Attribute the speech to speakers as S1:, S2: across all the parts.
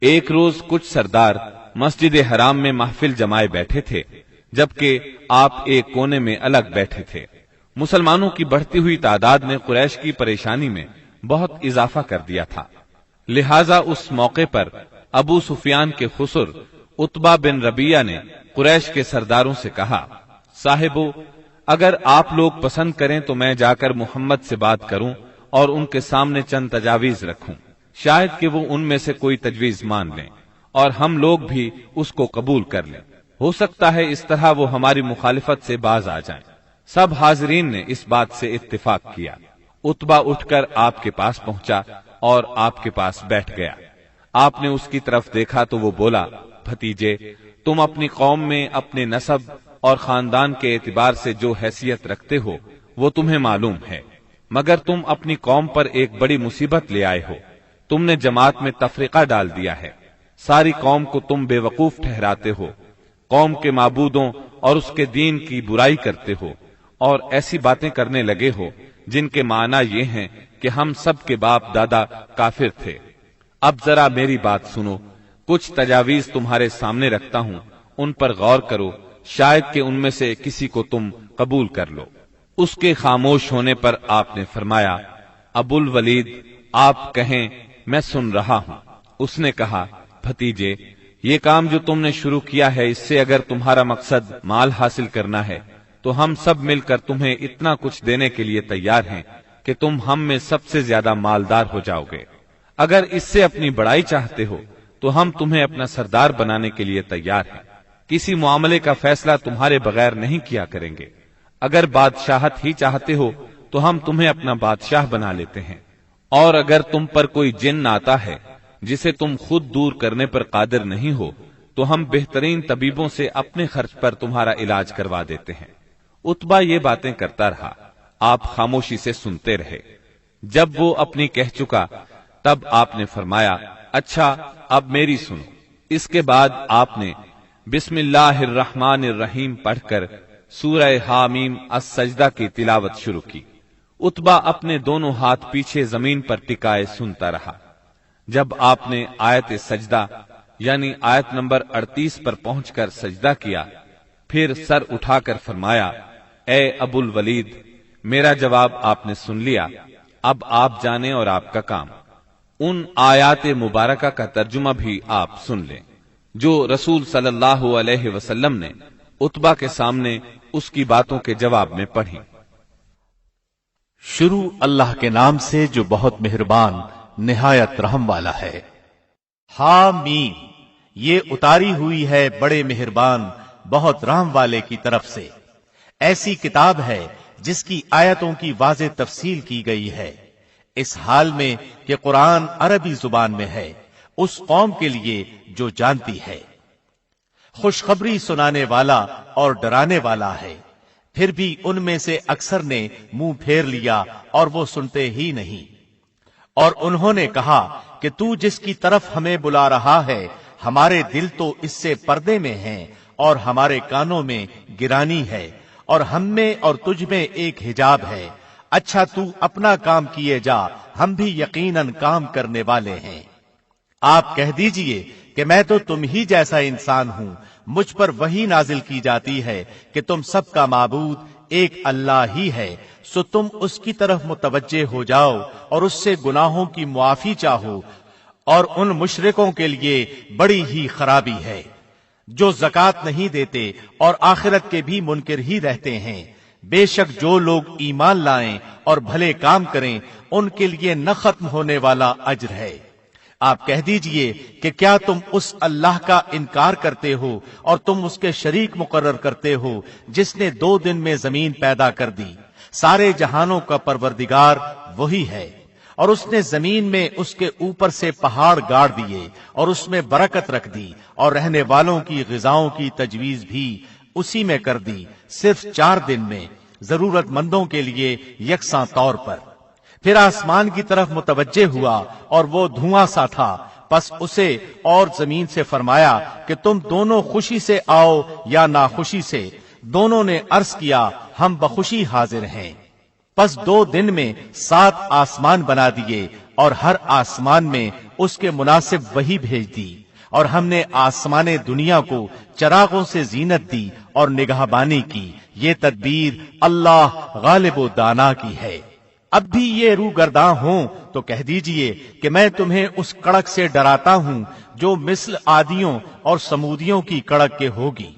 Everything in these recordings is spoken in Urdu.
S1: ایک روز کچھ سردار مسجد حرام میں محفل جمائے بیٹھے تھے، جبکہ آپ ایک کونے میں الگ بیٹھے تھے۔ مسلمانوں کی بڑھتی ہوئی تعداد نے قریش کی پریشانی میں بہت اضافہ کر دیا تھا، لہذا اس موقع پر ابو سفیان کے خسر عتبہ بن ربیعہ نے قریش کے سرداروں سے کہا، صاحبو، اگر آپ لوگ پسند کریں تو میں جا کر محمد سے بات کروں اور ان کے سامنے چند تجاویز رکھوں، شاید کہ وہ ان میں سے کوئی تجویز مان لیں اور ہم لوگ بھی اس کو قبول کر لیں، ہو سکتا ہے اس طرح وہ ہماری مخالفت سے باز آ جائیں۔ سب حاضرین نے اس بات سے اتفاق کیا۔ عتبہ اٹھ کر آپ کے پاس پہنچا اور آپ کے پاس بیٹھ گیا۔ آپ نے اس کی طرف دیکھا تو وہ بولا، بھتیجے، تم اپنی قوم میں اپنے نسب اور خاندان کے اعتبار سے جو حیثیت رکھتے ہو وہ تمہیں معلوم ہے، مگر تم اپنی قوم پر ایک بڑی مصیبت لے آئے ہو۔ تم نے جماعت میں تفرقہ ڈال دیا ہے، ساری قوم کو تم بے وقوف ٹھہراتے ہو، قوم کے معبودوں اور اس کے دین کی برائی کرتے ہو اور ایسی باتیں کرنے لگے ہو جن کے معنی یہ ہیں کہ ہم سب کے باپ دادا کافر تھے۔ اب ذرا میری بات سنو، کچھ تجاویز تمہارے سامنے رکھتا ہوں، ان پر غور کرو، شاید کہ ان میں سے کسی کو تم قبول کر لو۔ اس کے خاموش ہونے پر آپ نے فرمایا، ابو الولید، آپ کہیں، میں سن رہا ہوں۔ اس نے کہا، بھتیجے، یہ کام جو تم نے شروع کیا ہے، اس سے اگر تمہارا مقصد مال حاصل کرنا ہے تو ہم سب مل کر تمہیں اتنا کچھ دینے کے لیے تیار ہیں کہ تم ہم میں سب سے زیادہ مالدار ہو جاؤ گے۔ اگر اس سے اپنی بڑائی چاہتے ہو تو ہم تمہیں اپنا سردار بنانے کے لیے تیار ہیں، کسی معاملے کا فیصلہ تمہارے بغیر نہیں کیا کریں گے۔ اگر بادشاہت ہی چاہتے ہو تو ہم تمہیں اپنا بادشاہ بنا لیتے ہیں، اور اگر تم پر کوئی جن آتا ہے جسے تم خود دور کرنے پر قادر نہیں ہو تو ہم بہترین طبیبوں سے اپنے خرچ پر تمہارا علاج کروا دیتے ہیں۔ عتبہ یہ باتیں کرتا رہا، آپ خاموشی سے سنتے رہے۔ جب وہ اپنی کہہ چکا تب آپ نے فرمایا، اچھا اب میری سنو۔ اس کے بعد آپ نے بسم اللہ الرحمن الرحیم پڑھ کر سورہ حامیم السجدہ کی تلاوت شروع کی۔ عتبہ اپنے دونوں ہاتھ پیچھے زمین پر ٹکائے سنتا رہا۔ جب آپ نے آیت سجدہ یعنی آیت نمبر 38 پر پہنچ کر سجدہ کیا، پھر سر اٹھا کر فرمایا، اے ابو الولید، میرا جواب آپ نے سن لیا، اب آپ جانیں اور آپ کا کام۔ ان آیات مبارکہ کا ترجمہ بھی آپ سن لیں جو رسول صلی اللہ علیہ وسلم نے عتبہ کے سامنے اس کی باتوں کے جواب میں پڑھی۔
S2: شروع اللہ کے نام سے جو بہت مہربان نہایت رحم والا ہے۔ حامیم، یہ اتاری ہوئی ہے بڑے مہربان بہت رحم والے کی طرف سے۔ ایسی کتاب ہے جس کی آیتوں کی واضح تفصیل کی گئی ہے، اس حال میں کہ قرآن عربی زبان میں ہے، اس قوم کے لیے جو جانتی ہے۔ خوشخبری سنانے والا اور ڈرانے والا ہے، پھر بھی ان میں سے اکثر نے منہ پھیر لیا اور وہ سنتے ہی نہیں۔ اور انہوں نے کہا کہ تو جس کی طرف ہمیں بلا رہا ہے ہمارے دل تو اس سے پردے میں ہیں اور ہمارے کانوں میں گرانی ہے، اور ہم میں اور تجھ میں ایک حجاب ہے۔ اچھا تو اپنا کام کیے جا، ہم بھی یقیناً کام کرنے والے ہیں۔ آپ کہہ دیجئے کہ میں تو تم ہی جیسا انسان ہوں، مجھ پر وحی نازل کی جاتی ہے کہ تم سب کا معبود ایک اللہ ہی ہے، سو تم اس کی طرف متوجہ ہو جاؤ اور اس سے گناہوں کی معافی چاہو، اور ان مشرکوں کے لیے بڑی ہی خرابی ہے جو زکوٰۃ نہیں دیتے اور آخرت کے بھی منکر ہی رہتے ہیں۔ بے شک جو لوگ ایمان لائیں اور بھلے کام کریں ان کے لیے نہ ختم ہونے والا اجر ہے۔ آپ کہہ دیجئے کہ کیا تم اس اللہ کا انکار کرتے ہو اور تم اس کے شریک مقرر کرتے ہو جس نے 2 دن میں زمین پیدا کر دی؟ سارے جہانوں کا پروردگار وہی ہے، اور اس نے زمین میں اس کے اوپر سے پہاڑ گاڑ دیے اور اس میں برکت رکھ دی، اور رہنے والوں کی غذاؤں کی تجویز بھی اسی میں کر دی، صرف 4 دن میں، ضرورت مندوں کے لیے یکساں طور پر۔ پھر آسمان کی طرف متوجہ ہوا اور وہ دھواں سا تھا، پس اسے اور زمین سے فرمایا کہ تم دونوں خوشی سے آؤ یا ناخوشی سے۔ دونوں نے عرض کیا ہم بخوشی حاضر ہیں۔ پس 2 دن میں 7 آسمان بنا دیے، اور ہر آسمان میں اس کے مناسب وحی بھیج دی، اور ہم نے آسمان دنیا کو چراغوں سے زینت دی اور نگہبانی کی۔ یہ تدبیر اللہ غالب و دانا کی ہے۔ اب بھی یہ روگرداں ہوں تو کہہ دیجئے کہ میں تمہیں اس کڑک سے ڈراتا ہوں جو مثل عادیوں اور سمودیوں کی کڑک کے ہوگی۔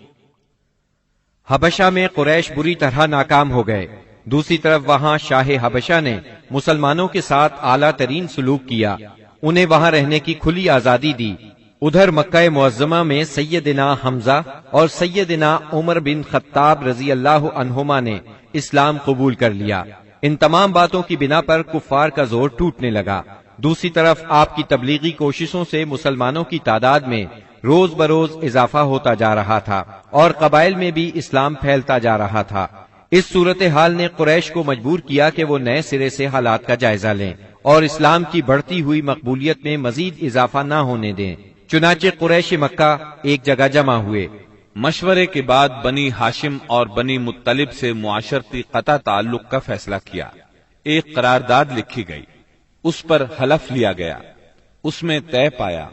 S3: حبشہ میں قریش بری طرح ناکام ہو گئے۔ دوسری طرف وہاں شاہ حبشہ نے مسلمانوں کے ساتھ اعلیٰ ترین سلوک کیا، انہیں وہاں رہنے کی کھلی آزادی دی۔ ادھر مکہ معظمہ میں سیدنا حمزہ اور سیدنا عمر بن خطاب رضی اللہ عنہما نے اسلام قبول کر لیا۔ ان تمام باتوں کی بنا پر کفار کا زور ٹوٹنے لگا۔ دوسری طرف آپ کی تبلیغی کوششوں سے مسلمانوں کی تعداد میں روز بروز اضافہ ہوتا جا رہا تھا اور قبائل میں بھی اسلام پھیلتا جا رہا تھا۔ اس صورتحال نے قریش کو مجبور کیا کہ وہ نئے سرے سے حالات کا جائزہ لیں اور اسلام کی بڑھتی ہوئی مقبولیت میں مزید اضافہ نہ ہونے دیں۔ چنانچہ قریش مکہ ایک جگہ جمع ہوئے۔
S1: مشورے کے بعد بنی ہاشم اور بنی مطلب سے معاشرتی قطع تعلق کا فیصلہ کیا۔ ایک قرارداد لکھی گئی، اس پر حلف لیا گیا۔ اس میں طے پایا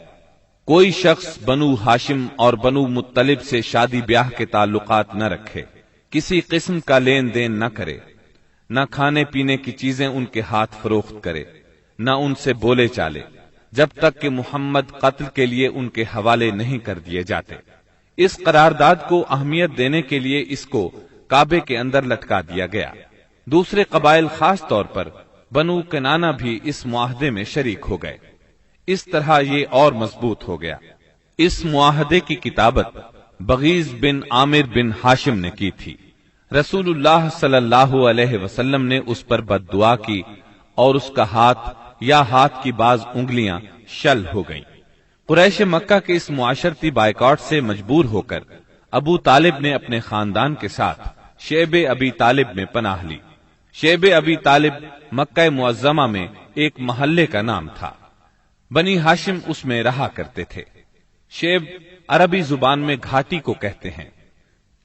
S1: کوئی شخص بنو ہاشم اور بنو مطلب سے شادی بیاہ کے تعلقات نہ رکھے، کسی قسم کا لین دین نہ کرے، نہ کھانے پینے کی چیزیں ان کے ہاتھ فروخت کرے، نہ ان سے بولے چالے، جب تک کہ محمد قتل کے لیے ان کے حوالے نہیں کر دیے جاتے۔ اس قرارداد کو اہمیت دینے کے لیے اس کو کعبے کے اندر لٹکا دیا گیا۔ دوسرے قبائل خاص طور پر بنو کنانہ بھی اس معاہدے میں شریک ہو گئے۔ اس طرح یہ اور مضبوط ہو گیا۔ اس معاہدے کی کتابت بغیض بن عامر بن ہاشم نے کی تھی۔ رسول اللہ صلی اللہ علیہ وسلم نے اس پر بد دعا کی اور اس کا ہاتھ یا ہاتھ کی بعض انگلیاں شل ہو گئیں۔ قریش مکہ کے اس معاشرتی بائیکاٹ سے مجبور ہو کر ابو طالب نے اپنے خاندان کے ساتھ شیب ابی طالب میں پناہ لی۔ شیب ابی طالب مکہ معظمہ میں ایک محلے کا نام تھا۔ بنی ہاشم اس میں رہا کرتے تھے۔ شیب عربی زبان میں گھاٹی کو کہتے ہیں۔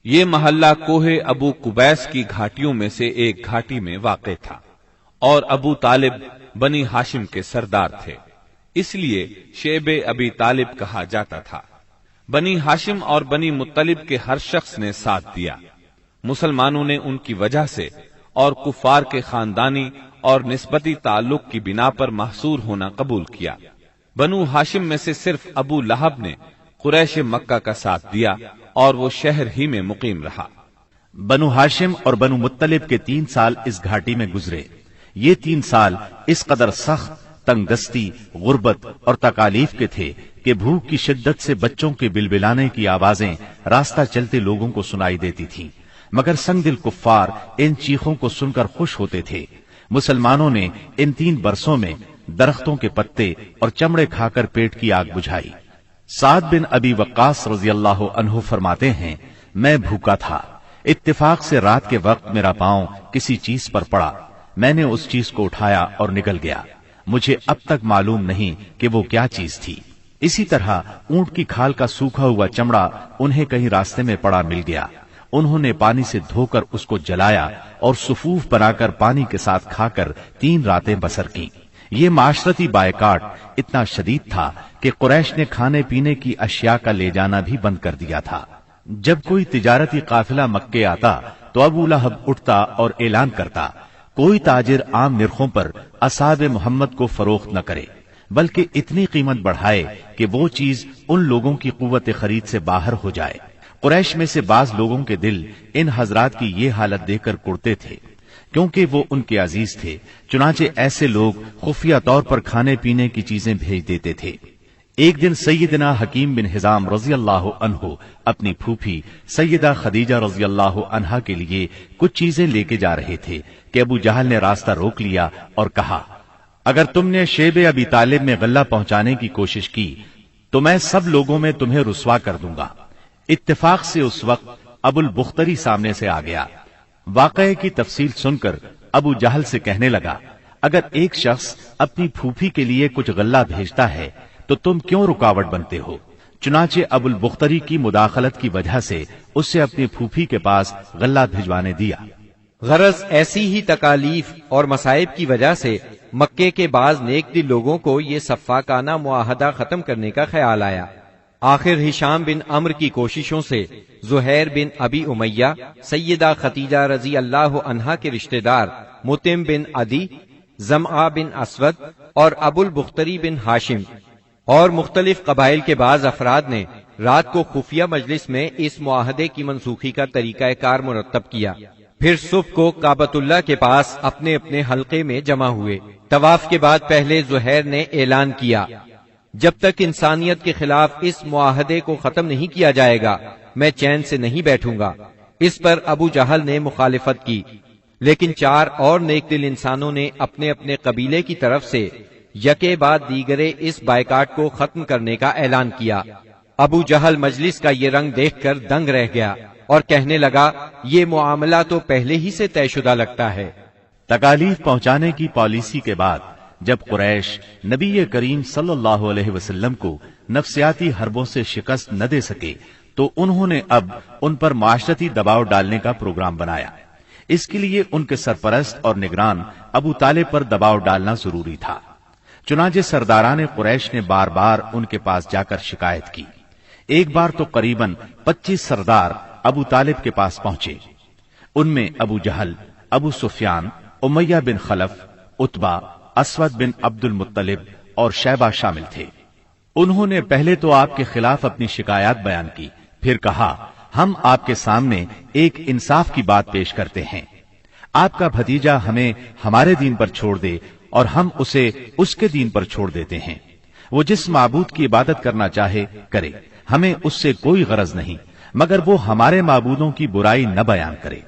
S1: یہ محلہ کوہ ابو قبیس کی گھاٹیوں میں سے ایک گھاٹی میں واقع تھا اور ابو طالب بنی ہاشم کے سردار تھے، اس لیے شیب ابی طالب کہا جاتا تھا۔ بنی ہاشم اور بنی مطلب کے ہر شخص نے ساتھ دیا۔ مسلمانوں نے ان کی وجہ سے اور کفار کے خاندانی اور نسبتی تعلق کی بنا پر محصور ہونا قبول کیا۔ بنو ہاشم میں سے صرف ابو لہب نے قریش مکہ کا ساتھ دیا اور وہ شہر ہی میں مقیم رہا۔
S2: بنو ہاشم اور بنو مطلب کے 3 سال اس گھاٹی میں گزرے۔ یہ 3 سال اس قدر سخت، تنگ دستی، غربت اور تکالیف کے تھے کہ بھوک کی شدت سے بچوں کے بلبلانے کی آوازیں راستہ چلتے لوگوں کو سنائی دیتی تھیں، مگر سنگ دل کفار ان چیخوں کو سن کر خوش ہوتے تھے۔ مسلمانوں نے ان 3 برسوں میں درختوں کے پتے اور چمڑے کھا کر پیٹ کی آگ بجھائی۔ سعد بن ابی وقاص رضی اللہ عنہ فرماتے ہیں، میں بھوکا تھا، اتفاق سے رات کے وقت میرا پاؤں کسی چیز پر پڑا، میں نے اس چیز کو اٹھایا اور نگل گیا، مجھے اب تک معلوم نہیں کہ وہ کیا چیز تھی۔ اسی طرح اونٹ کی کھال کا سوکھا ہوا چمڑا انہیں کہیں راستے میں پڑا مل گیا، انہوں نے پانی سے دھو کر اس کو جلایا اور صفوف بنا کر پانی کے ساتھ کھا کر 3 راتیں بسر کی۔ یہ معاشرتی بائیکاٹ اتنا شدید تھا کہ قریش نے کھانے پینے کی اشیاء کا لے جانا بھی بند کر دیا تھا۔ جب کوئی تجارتی قافلہ مکے آتا تو ابو لہب اٹھتا اور اعلان کرتا، کوئی تاجر عام نرخوں پر اصحاب محمد کو فروخت نہ کرے، بلکہ اتنی قیمت بڑھائے کہ وہ چیز ان لوگوں کی قوت خرید سے باہر ہو جائے۔ قریش میں سے بعض لوگوں کے دل ان حضرات کی یہ حالت دیکھ کر کڑتے تھے، کیونکہ وہ ان کے عزیز تھے، چنانچہ ایسے لوگ خفیہ طور پر کھانے پینے کی چیزیں بھیج دیتے تھے۔ ایک دن سیدنا حکیم بن حزام رضی اللہ عنہ اپنی پھوپھی سیدہ خدیجہ رضی اللہ عنہا کے لیے کچھ چیزیں لے کے جا رہے تھے کہ ابو جہل نے راستہ روک لیا اور کہا، اگر تم نے شیب ابی طالب میں غلہ پہنچانے کی کوشش کی تو میں سب لوگوں میں تمہیں رسوا کر دوں گا۔ اتفاق سے اس وقت ابو البختری سامنے سے آ گیا۔ واقعے کی تفصیل سن کر ابو جہل سے کہنے لگا، اگر ایک شخص اپنی پھوپھی کے لیے کچھ غلہ بھیجتا ہے تو تم کیوں رکاوٹ بنتے ہو؟ چنانچہ ابو البختری کی مداخلت کی وجہ سے اس سے اپنی پھوپھی کے پاس غلہ بھجوانے دیا۔
S3: غرض ایسی ہی تکالیف اور مصائب کی وجہ سے مکے کے بعض نیک دل لوگوں کو یہ سفاکانہ معاہدہ ختم کرنے کا خیال آیا۔ آخر ہشام بن عمرو کی کوششوں سے زہیر بن ابی امیہ، سیدہ ختیجہ رضی اللہ عنہا کے رشتہ دار مطعم بن عدی، زمعہ بن اسود اور ابو البختری بن ہاشم اور مختلف قبائل کے بعض افراد نے رات کو خفیہ مجلس میں اس معاہدے کی منسوخی کا طریقہ کار مرتب کیا۔ پھر صبح کو کعبۃ اللہ کے پاس اپنے اپنے حلقے میں جمع ہوئے۔ طواف کے بعد پہلے زہیر نے اعلان کیا، جب تک انسانیت کے خلاف اس معاہدے کو ختم نہیں کیا جائے گا میں چین سے نہیں بیٹھوں گا۔ اس پر ابو جہل نے مخالفت کی، لیکن 4 اور نیک دل انسانوں نے اپنے اپنے قبیلے کی طرف سے یکے بعد دیگرے اس بائیکاٹ کو ختم کرنے کا اعلان کیا۔ ابو جہل مجلس کا یہ رنگ دیکھ کر دنگ رہ گیا اور کہنے لگا، یہ معاملہ تو پہلے ہی سے طے شدہ لگتا ہے۔
S2: تکالیف پہنچانے کی پالیسی کے بعد جب قریش نبی کریم صلی اللہ علیہ وسلم کو نفسیاتی حربوں سے شکست نہ دے سکے تو انہوں نے اب ان پر معاشرتی دباؤ ڈالنے کا پروگرام بنایا۔ اس کے لیے ان کے سرپرست اور نگران ابو طالب پر دباؤ ڈالنا ضروری تھا۔ چنانچہ سرداران قریش نے بار بار ان کے پاس جا کر شکایت کی۔ ایک بار تو قریباً 25 سردار ابو طالب کے پاس پہنچے۔ ان میں ابو جہل، ابو سفیان، امیہ بن خلف، عتبہ، اسود بن عبد المطلب اور شیبہ شامل تھے۔ انہوں نے پہلے تو آپ کے خلاف اپنی شکایات بیان کی، پھر کہا، ہم آپ کے سامنے ایک انصاف کی بات پیش کرتے ہیں۔ آپ کا بھتیجا ہمیں ہمارے دین پر چھوڑ دے اور ہم اسے اس کے دین پر چھوڑ دیتے ہیں۔ وہ جس معبود کی عبادت کرنا چاہے کرے، ہمیں اس سے کوئی غرض نہیں، مگر وہ ہمارے معبودوں کی برائی نہ بیان کرے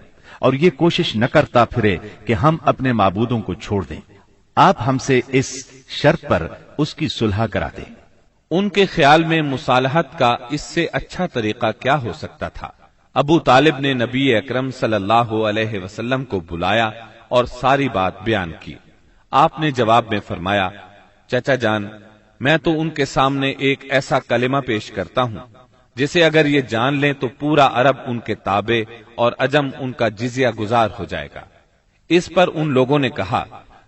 S2: اور یہ کوشش نہ کرتا پھرے کہ ہم اپنے معبودوں کو چھوڑ دیں۔ آپ ہم سے اس شرط پر اس کی صلح کرا دیں۔
S1: ان کے خیال میں مصالحت کا اس سے اچھا طریقہ کیا ہو سکتا تھا؟ ابو طالب نے نبی اکرم صلی اللہ علیہ وسلم کو بلایا اور ساری بات بیان کی۔ آپ نے جواب میں فرمایا، چچا جان، میں تو ان کے سامنے ایک ایسا کلمہ پیش کرتا ہوں جسے اگر یہ جان لیں تو پورا عرب ان کے تابع اور عجم ان کا جزیہ گزار ہو جائے گا۔ اس پر ان لوگوں نے کہا،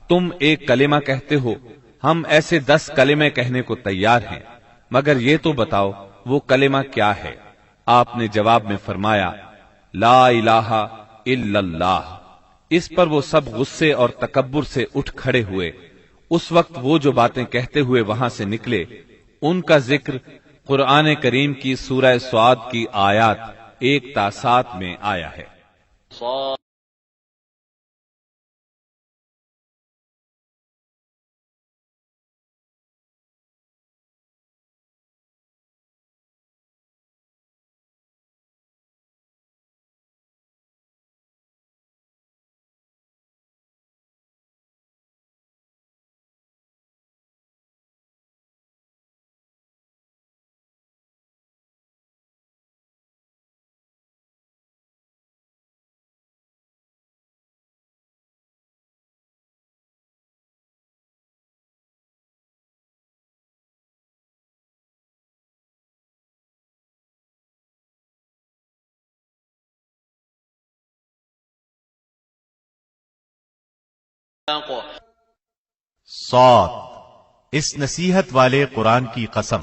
S1: تم ایک کلمہ کہتے ہو، ہم ایسے 10 کلمے کہنے کو تیار ہیں، مگر یہ تو بتاؤ وہ کلمہ کیا ہے؟ آپ نے جواب میں فرمایا، لا الہ الا اللہ۔ اس پر وہ سب غصے اور تکبر سے اٹھ کھڑے ہوئے۔ اس وقت وہ جو باتیں کہتے ہوئے وہاں سے نکلے، ان کا ذکر قرآن کریم کی سورہ صاد کی آیات 1 تا 7 میں آیا ہے۔
S2: صاد، اس نصیحت والے قرآن کی قسم،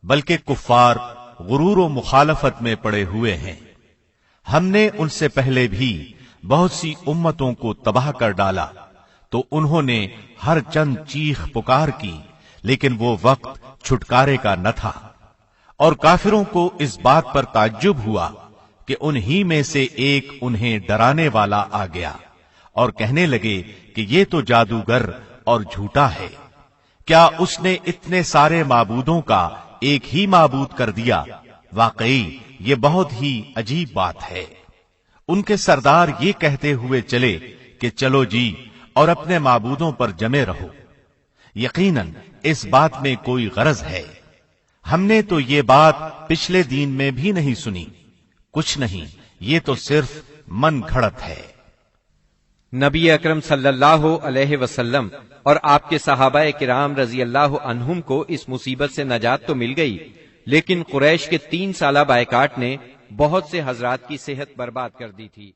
S2: بلکہ کفار غرور و مخالفت میں پڑے ہوئے ہیں۔ ہم نے ان سے پہلے بھی بہت سی امتوں کو تباہ کر ڈالا تو انہوں نے ہر چند چیخ پکار کی، لیکن وہ وقت چھٹکارے کا نہ تھا، اور کافروں کو اس بات پر تعجب ہوا کہ انہی میں سے ایک انہیں ڈرانے والا آ گیا اور کہنے لگے کہ یہ تو جادوگر اور جھوٹا ہے۔ کیا اس نے اتنے سارے معبودوں کا ایک ہی معبود کر دیا؟ واقعی یہ بہت ہی عجیب بات ہے۔ ان کے سردار یہ کہتے ہوئے چلے کہ چلو جی اور اپنے معبودوں پر جمے رہو، یقیناً اس بات میں کوئی غرض ہے۔ ہم نے تو یہ بات پچھلے دین میں بھی نہیں سنی، کچھ نہیں، یہ تو صرف من گھڑت ہے۔
S3: نبی اکرم صلی اللہ علیہ وسلم اور آپ کے صحابہ کرام رضی اللہ عنہم کو اس مصیبت سے نجات تو مل گئی، لیکن قریش کے 3 سالہ بائیکاٹ نے بہت سے حضرات کی صحت برباد کر دی تھی۔